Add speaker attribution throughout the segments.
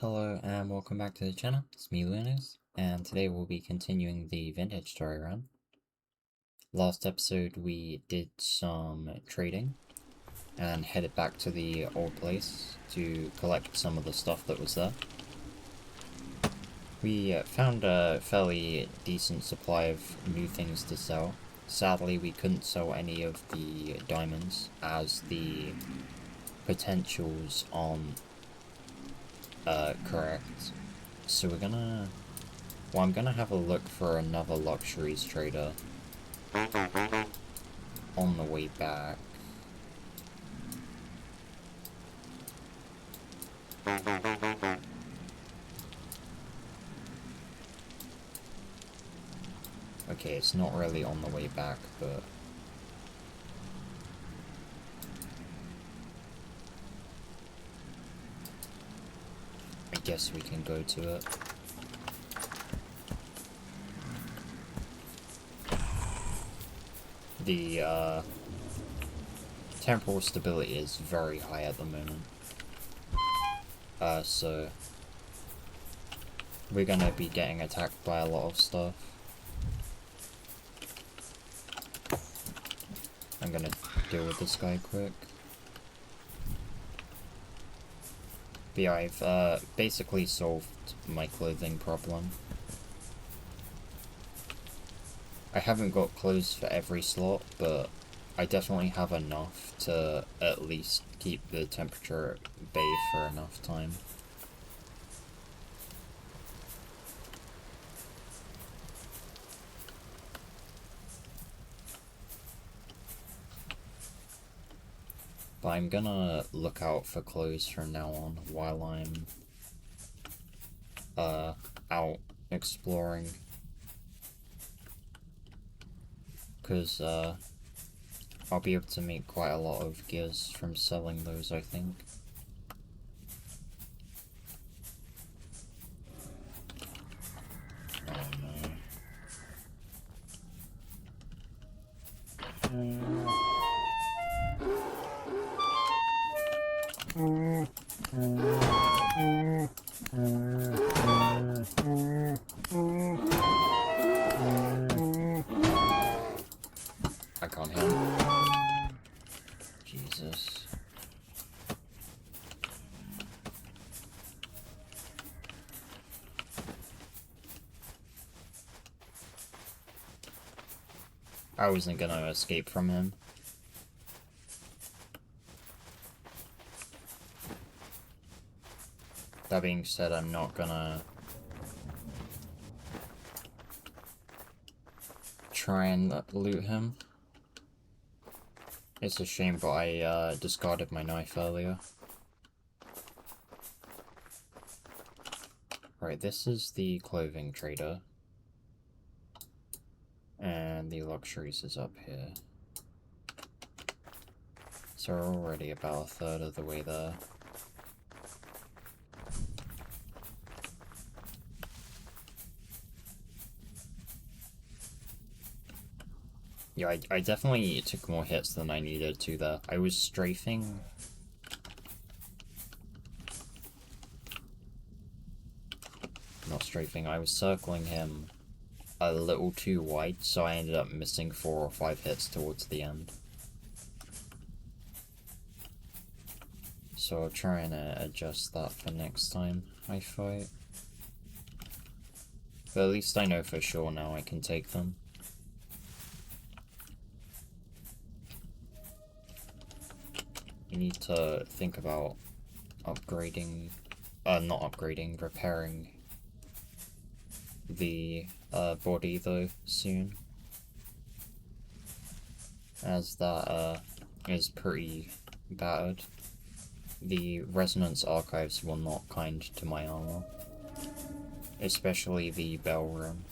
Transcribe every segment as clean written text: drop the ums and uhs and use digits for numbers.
Speaker 1: Hello and welcome back to the channel, it's me Lunas, and today we'll be continuing the vintage story run. Last episode we did some trading and headed back to the old place to collect some of the stuff that was there. We found a fairly decent supply of new things to sell. Sadly we couldn't sell any of the diamonds as the potentials on correct. So I'm gonna have a look for another luxuries trader on the way back. Okay, it's not really on the way back, but I guess we can go to it. The temporal stability is very high at the moment. So we're gonna be getting attacked by a lot of stuff. I'm gonna deal with this guy quick. But yeah, I've basically solved my clothing problem. I haven't got clothes for every slot, but I definitely have enough to at least keep the temperature at bay for enough time. But I'm gonna look out for clothes from now on while I'm out exploring. Because I'll be able to make quite a lot of gears from selling those, I think. I can't hear him. Jesus. I wasn't gonna escape from him. That being said, I'm not gonna try and loot him. It's a shame, but I discarded my knife earlier. Right, this is the clothing trader. And the luxuries is up here. So we're already about a third of the way there. Yeah, I definitely took more hits than I needed to there. I was strafing. Not strafing, I was circling him a little too wide, so I ended up missing 4 or 5 hits towards the end. So I'll try and adjust that for next time I fight. But at least I know for sure now I can take them. You need to think about upgrading, not upgrading, repairing the body though soon, as that is pretty battered. The Resonance Archives were not kind to my armor, especially the bell room.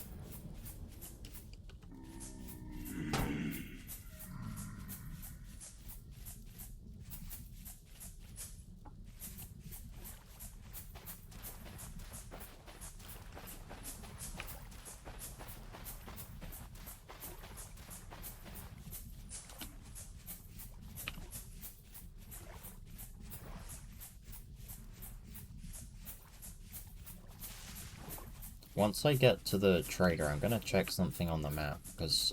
Speaker 1: once I get to the trader, I'm gonna check something on the map, because,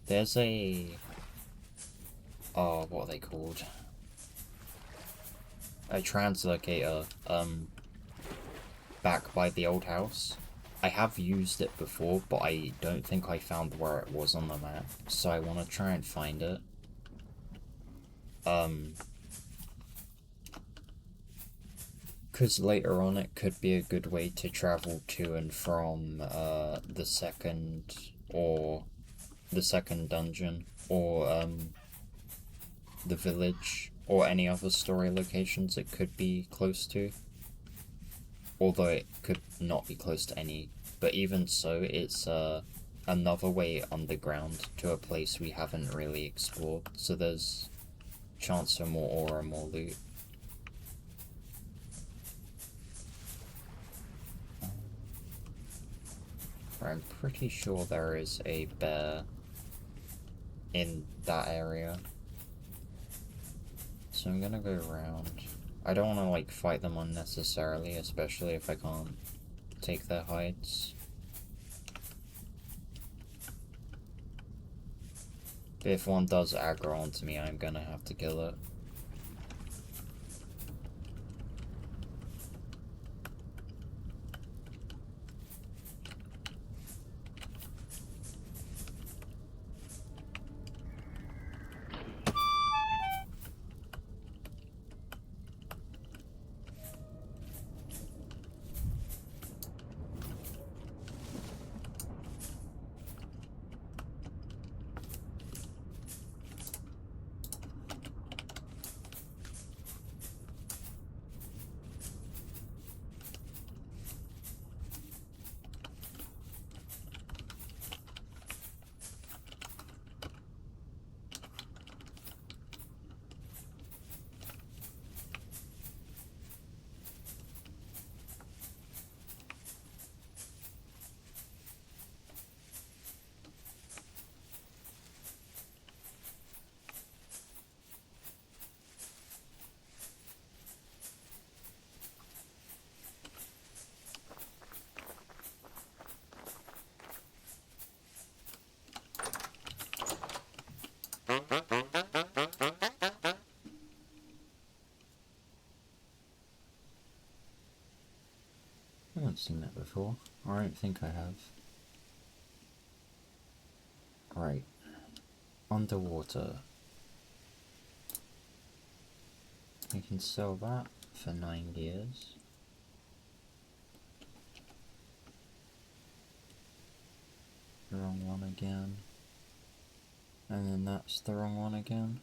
Speaker 1: there's a... Oh, what are they called? A translocator, back by the old house. I have used it before, but I don't think I found where it was on the map, so I want to try and find it. Because later on it could be a good way to travel to and from the second dungeon, or the village, or any other story locations it could be close to. Although it could not be close to any, but even so, it's another way underground to a place we haven't really explored, so there's chance for more ore, more loot. I'm pretty sure there is a bear in that area, so I'm gonna go around. I don't want to like fight them unnecessarily, especially if I can't take their hides. If one does aggro onto me, I'm gonna have to kill it. I haven't seen that before, or I don't think I have. Right. Underwater. We can sell that for 9 gears. Wrong one again. And then that's the wrong one again.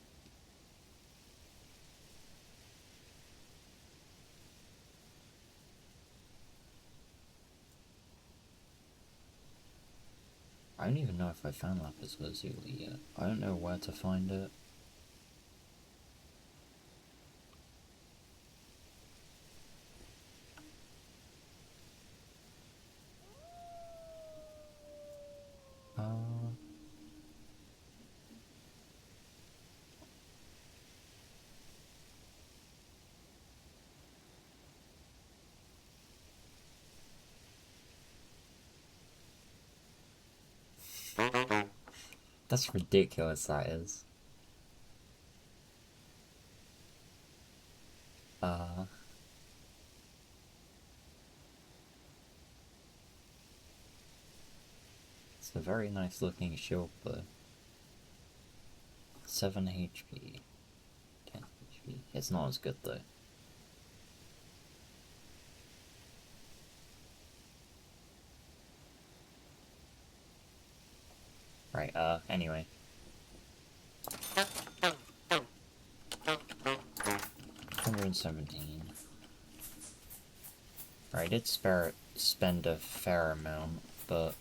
Speaker 1: I don't even know if I found Lapis Lazuli yet. I don't know where to find it. That's ridiculous, that is. It's a very nice looking shield though. 7 HP. 10 HP. It's not as good though. Right, anyway. 117. Right, I did spend a fair amount, but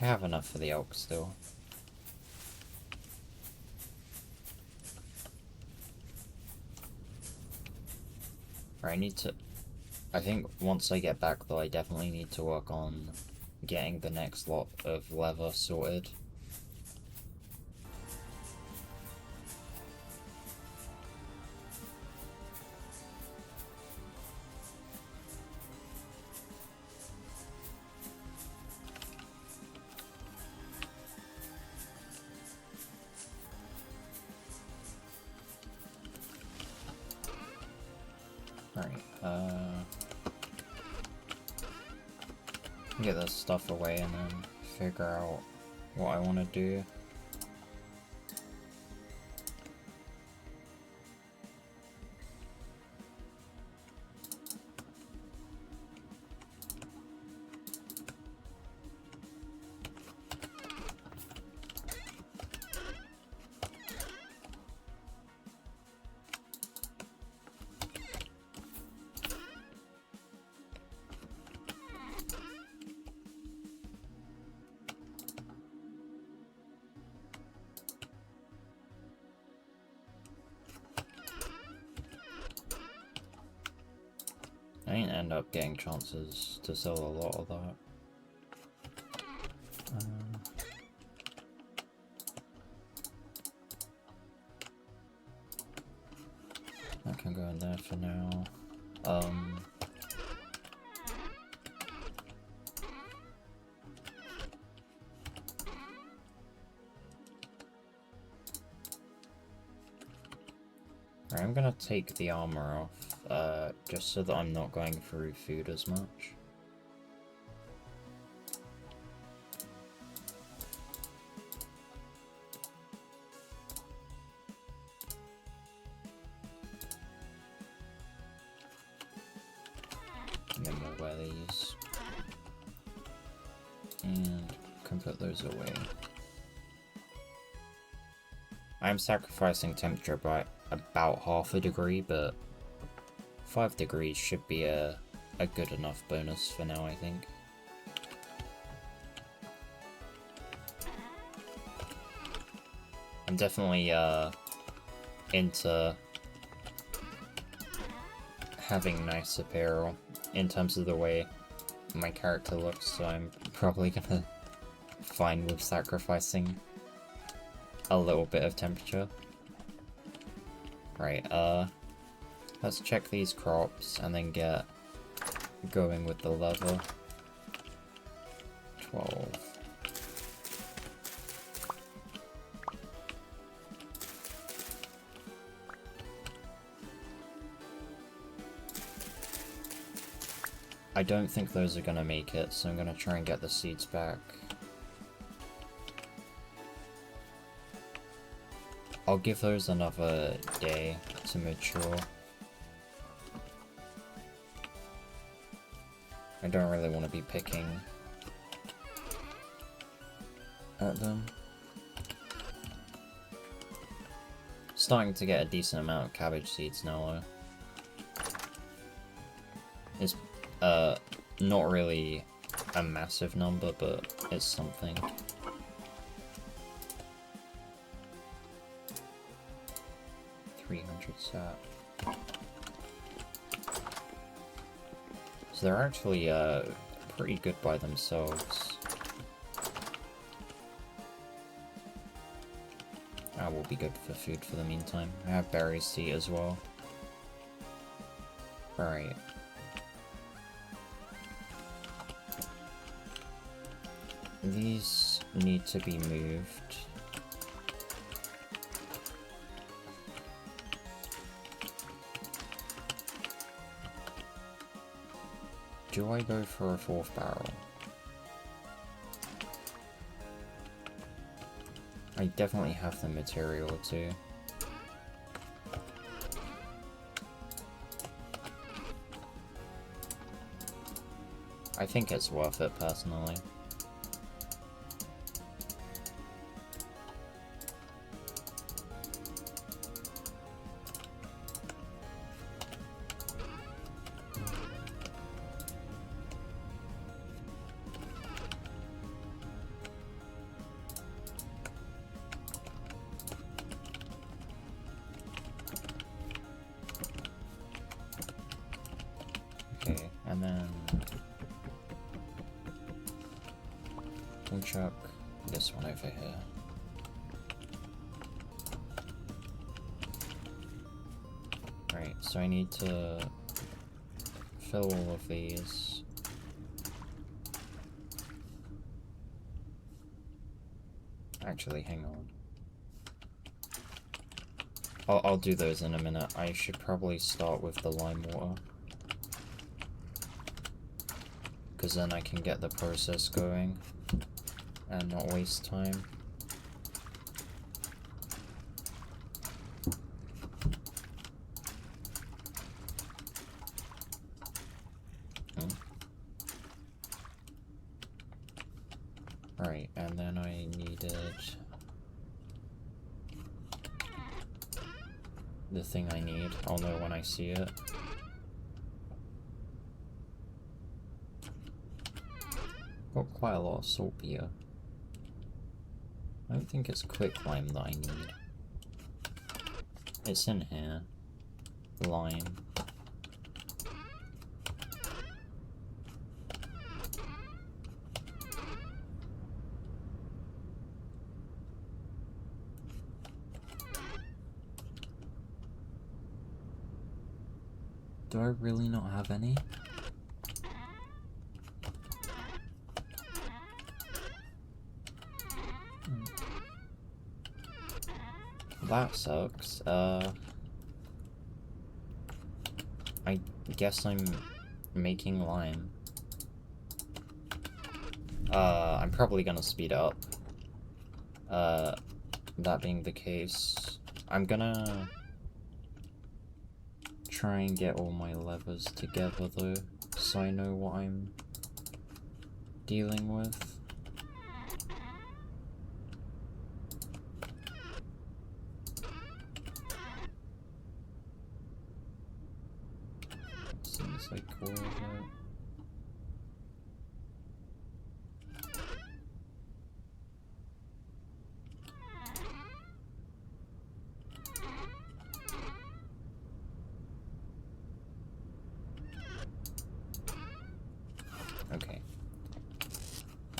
Speaker 1: I have enough for the elk still. Right, I think once I get back though, I definitely need to work on getting the next lot of leather sorted. Get this stuff away and then figure out what I want to do. I didn't end up getting chances to sell a lot of that. That can go in there for now. Right, I'm gonna take the armor off, just so that I'm not going through food as much. And then we'll wear these. And can put those away. I'm sacrificing temperature by about half a degree, but 5 degrees should be a good enough bonus for now, I think. I'm definitely into having nice apparel in terms of the way my character looks, so I'm probably gonna fine with sacrificing a little bit of temperature. Right, let's check these crops and then get going with the leather. 12. I don't think those are gonna make it, so I'm gonna try and get the seeds back. I'll give those another day to mature. I don't really want to be picking at them. Starting to get a decent amount of cabbage seeds now though. It's not really a massive number, but it's something. Sap. So they're actually pretty good by themselves. That will be good for food for the meantime. I have berries to eat as well. Alright. These need to be moved. Do I go for a 4th barrel? I definitely have the material to. I think it's worth it personally. Okay, and then we'll chuck this one over here. Right, so I need to fill all of these. Actually, hang on. I'll do those in a minute. I should probably start with the lime water. because then I can get the process going and not waste time. Right, and then I needed the thing I need. I'll know when I see it. Got quite a lot of saltpeter. I don't think it's quicklime that I need. It's in here. Lime. Do I really not have any? That sucks. I guess I'm making lime. I'm probably gonna speed up. That being the case, I'm gonna try and get all my levers together though, so I know what I'm dealing with. Seems like all of it. Okay.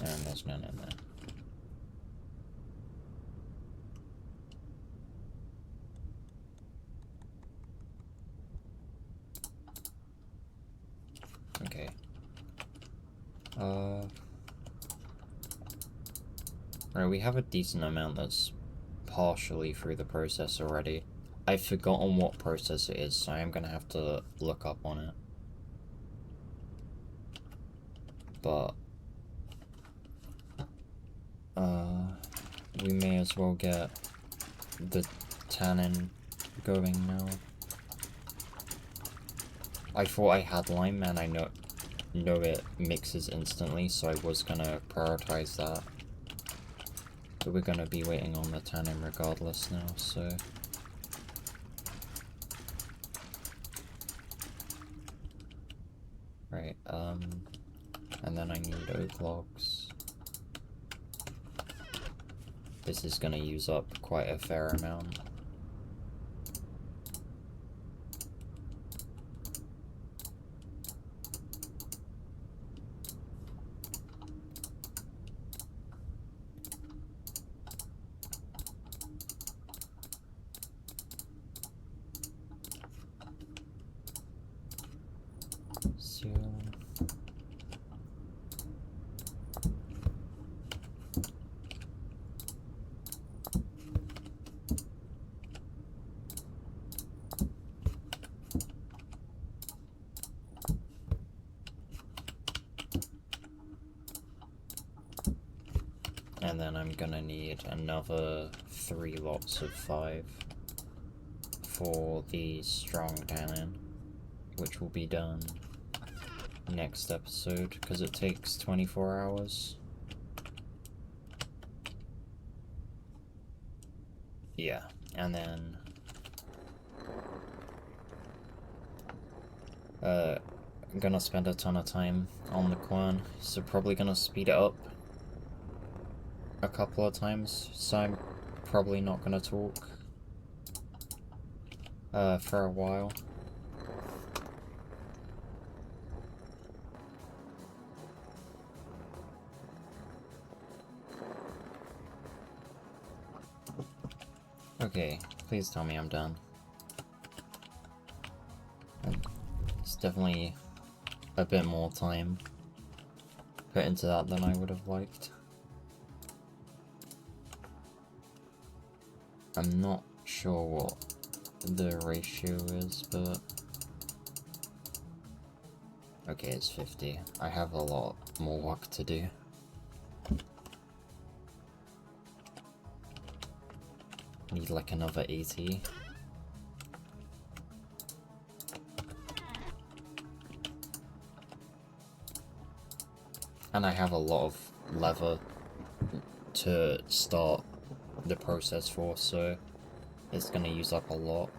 Speaker 1: And there's none in there. Okay. Right, we have a decent amount that's partially through the process already. I've forgotten what process it is, so I'm gonna have to look up on it. But we may as well get the tannin going now. I thought I had lime and I know it mixes instantly, so I was gonna prioritize that. But we're gonna be waiting on the tannin regardless now, so... Right, and then I need oak logs. This is gonna use up quite a fair amount. So... And then I'm gonna need another 3 lots of 5 for the strong tannin, which will be done next episode, because it takes 24 hours. Yeah, and then... I'm gonna spend a ton of time on the quern, so probably gonna speed it up a couple of times, so I'm probably not gonna talk for a while. Okay, please tell me I'm done. It's definitely a bit more time put into that than I would have liked. I'm not sure what the ratio is, but Okay, it's 50. I have a lot more work to do. Need like another 80. And I have a lot of leather to start the process for, so it's gonna use up a lot.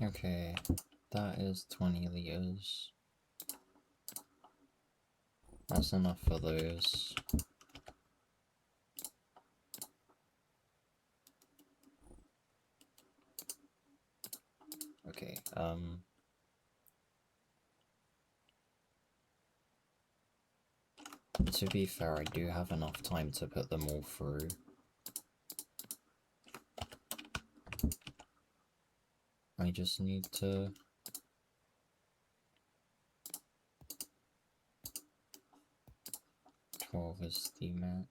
Speaker 1: Okay, that is 20 liters. That's enough for those. Okay, to be fair, I do have enough time to put them all through. I just need to... $12 is the max.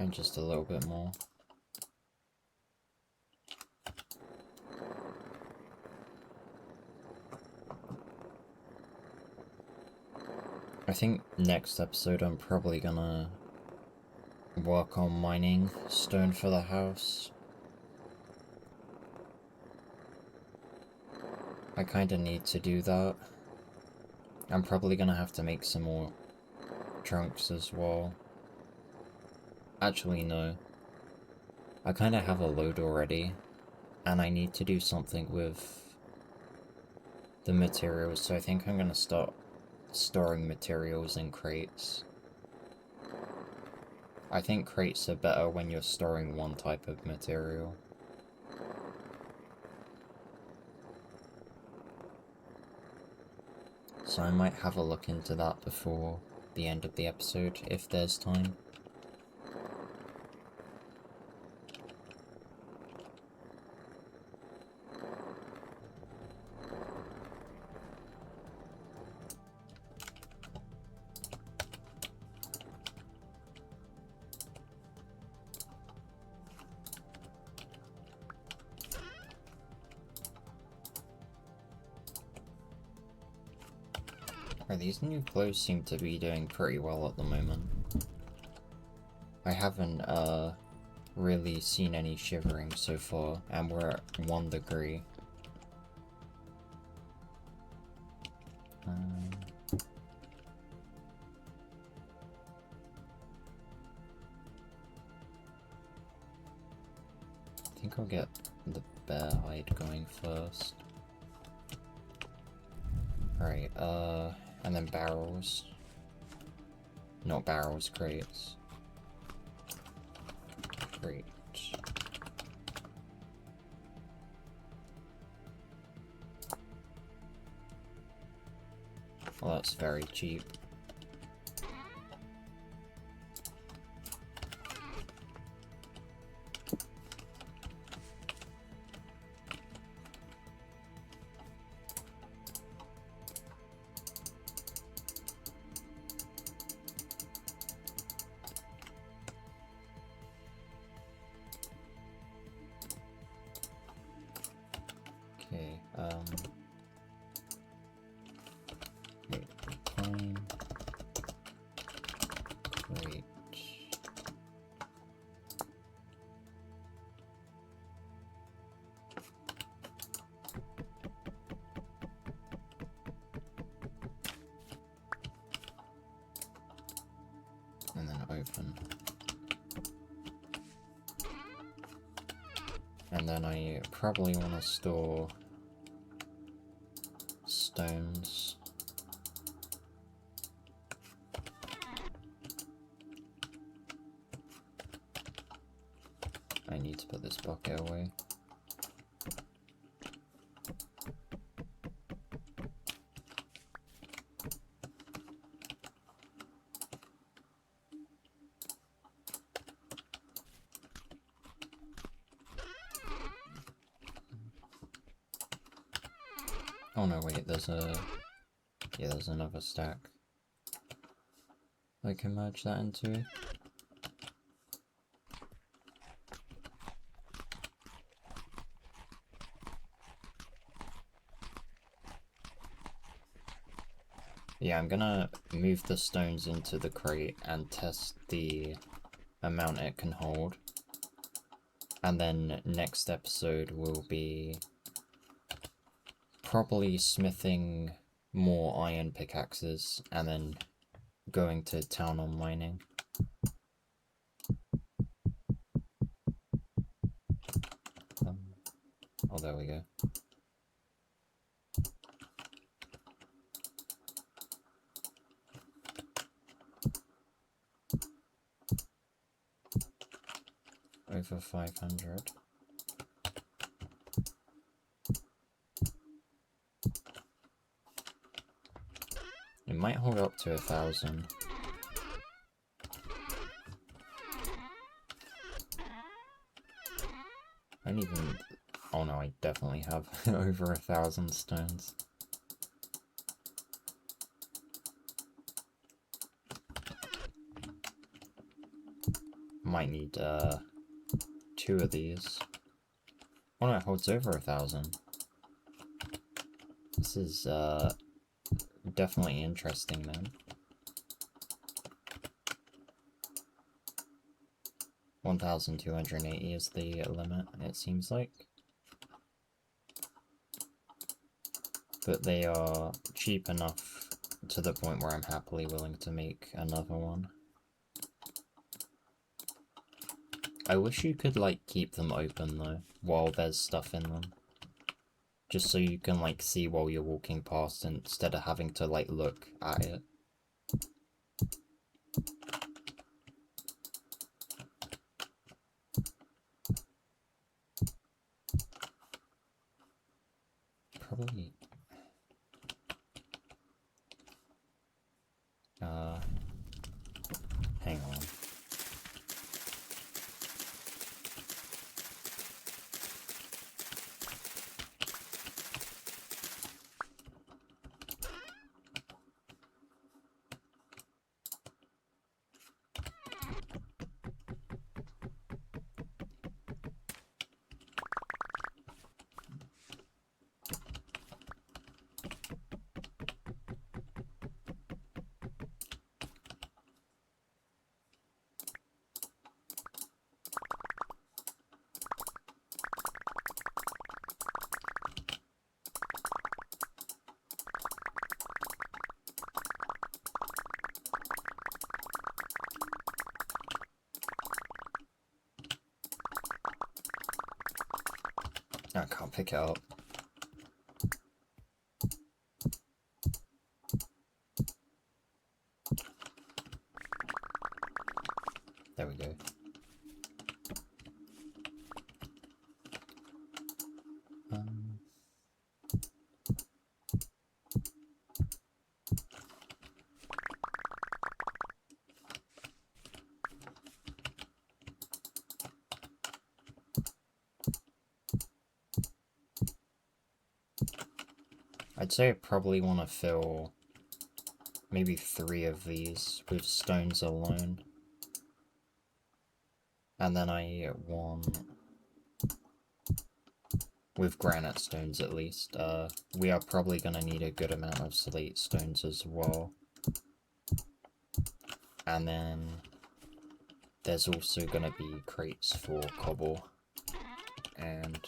Speaker 1: And just a little bit more. I think next episode I'm probably gonna work on mining stone for the house. I kinda need to do that. I'm probably gonna have to make some more trunks as well. Actually, no. I kinda have a load already, and I need to do something with the materials, so I think I'm gonna start storing materials in crates. I think crates are better when you're storing one type of material. So I might have a look into that before the end of the episode, if there's time. These new clothes seem to be doing pretty well at the moment. I haven't really seen any shivering so far, and we're at 1 degree. I think I'll get the bear hide going first. Alright, and then barrels. Not barrels, crates. Crate. Well, that's very cheap. Okay, wait, fine. Great. And then open. And then I probably want to store stones. I need to put this bucket away. Oh no, wait, there's another stack I can merge that into. Yeah, I'm gonna move the stones into the crate and test the amount it can hold. And then next episode will be probably smithing more iron pickaxes and then going to town on mining. Oh, there we go. Over 500. It might hold up to 1,000. I don't even... Oh no, I definitely have over 1,000 stones. Might need 2 of these. Oh no, it holds over 1,000. This is definitely interesting then. 1,280 is the limit, it seems like. But they are cheap enough to the point where I'm happily willing to make another one. I wish you could, like, keep them open, though, while there's stuff in them. Just so you can, like, see while you're walking past instead of having to, like, look at it. Probably... hang on. I can't pick it up. There we go. I'd say I probably want to fill maybe 3 of these with stones alone. And then I want... with granite stones at least. We are probably going to need a good amount of slate stones as well. And then there's also going to be crates for cobble and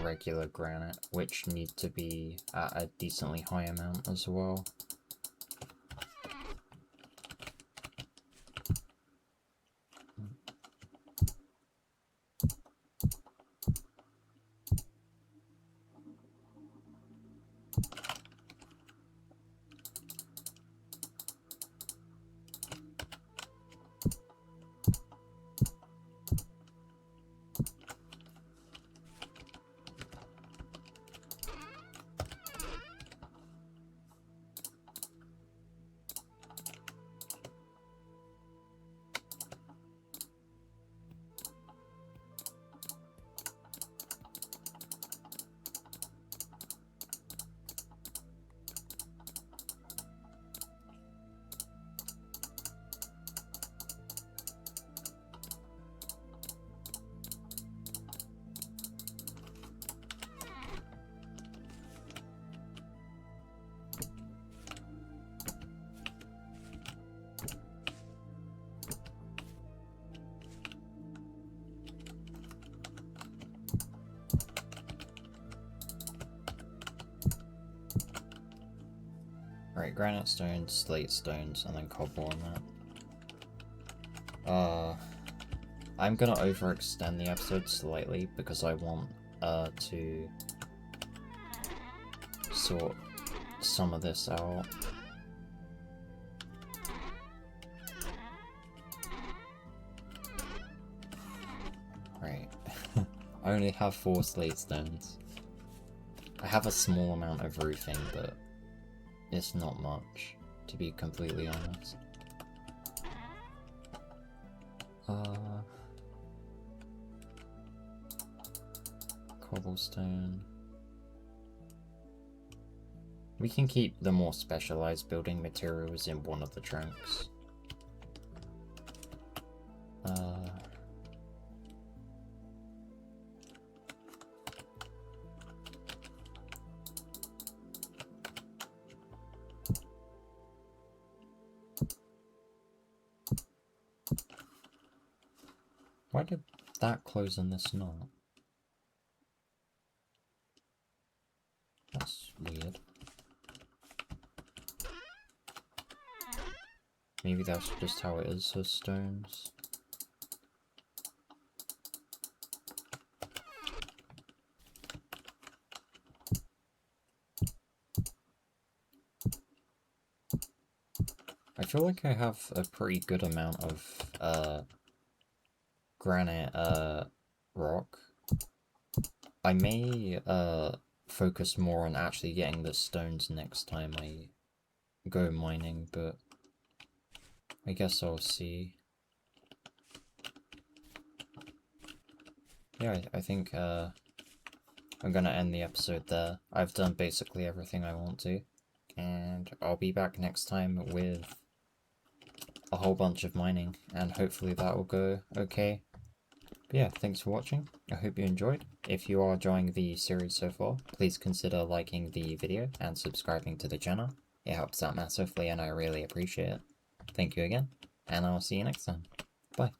Speaker 1: regular granite, which need to be at a decently high amount as well. Right, granite stones, slate stones, and then cobble on that. I'm gonna overextend the episode slightly because I want to sort some of this out. Right. I only have 4 slate stones. I have a small amount of roofing, but it's not much, to be completely honest. Cobblestone. We can keep the more specialized building materials in one of the trunks. Why did that close and this not? That's weird. Maybe that's just how it is for stones. I feel like I have a pretty good amount of granite rock. I may focus more on actually getting the stones next time I go mining, but I guess I'll see. Yeah, I think I'm gonna end the episode there. I've done basically everything I want to, and I'll be back next time with a whole bunch of mining, and hopefully that will go okay. But yeah, thanks for watching. I hope you enjoyed. If you are enjoying the series so far, please consider liking the video and subscribing to the channel. It helps out massively and I really appreciate it. Thank you again, and I'll see you next time. Bye.